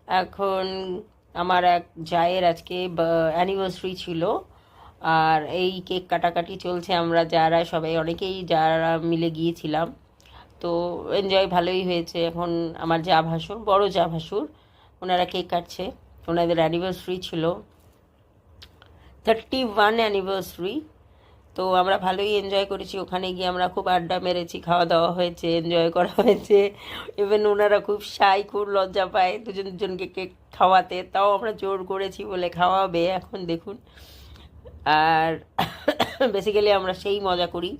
এখন আমার এক জায়ের আজকে অ্যানিভার্সারি ছিল, আর এই কেক কাটাকাটি চলছে। আমরা যারা সবাই অনেকেই যারা মিলে গিয়েছিলাম, তো এনজয় ভালোই হয়েছে। এখন আমার যা ভাসুর, বড় যা ভাসুর, ওনারা কেক কাটছে। ওনাদের অ্যানিভার্সারি ছিল, 31 অ্যানিভার্সারি। তো আমরা ভালোই এনজয় করেছি। ওখানে গিয়ে আমরা খুব আড্ডা মেরেছি, খাওয়া দাওয়া হয়েছে, এনজয় করা হয়েছে। ইভেন ওনারা খুব শাই, খুব লজ্জা পায় দুজন দুজনকে কেক খাওয়াতে, তাও আমরা জোর করেছি বলে খাওয়াবে এখন দেখুন। আর বেসিক্যালি আমরা সেই মজা করি,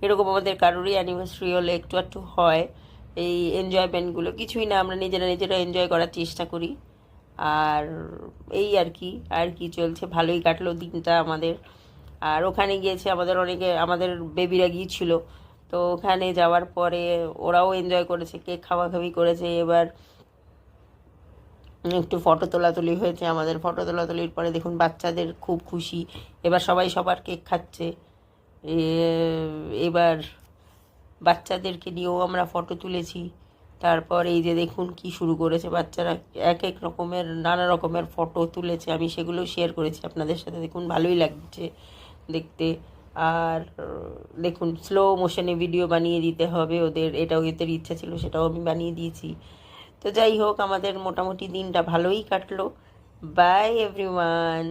এরকম আমাদের কারোরই অ্যানিভার্সারি হলে একটু একটু হয় এই এনজয়মেন্টগুলো। কিছুই না, আমরা নিজেরা নিজেরা এনজয় করার চেষ্টা করি। আর এই আর কি চলছে, ভালোই কাটলো দিনটা আমাদের। আর ওখানে গিয়েছে আমাদের অনেকে, আমাদের বেবিরা গিয়েছিল, তো ওখানে যাওয়ার পরে ওরাও এনজয় করেছে, কেক খাওয়াখাওয়ি করেছে। এবার একটু ফটো তোলাতুলি হয়েছে আমাদের। ফটো তোলাতুলির পরে দেখুন বাচ্চাদের খুব খুশি, এবার সবাই সবার কেক খাচ্ছে। এবার বাচ্চাদেরকে নিয়েও আমরা ফটো তুলেছি। তারপর এই যে দেখুন কি শুরু করেছে বাচ্চারা, এক এক রকমের নানা রকমের ফটো তুলেছে, আমি সেগুলো শেয়ার করেছি আপনাদের সাথে। দেখুন ভালোই লাগছে দেখতে। আর দেখুন স্লো মোশনে ভিডিও বানিয়ে দিতে হবে ওদের, এটাও এদের ইচ্ছা ছিল, সেটাও আমি বানিয়ে দিয়েছি। তো যাই হোক, আমাদের মোটামুটি দিনটা ভালোই কাটলো। By everyone.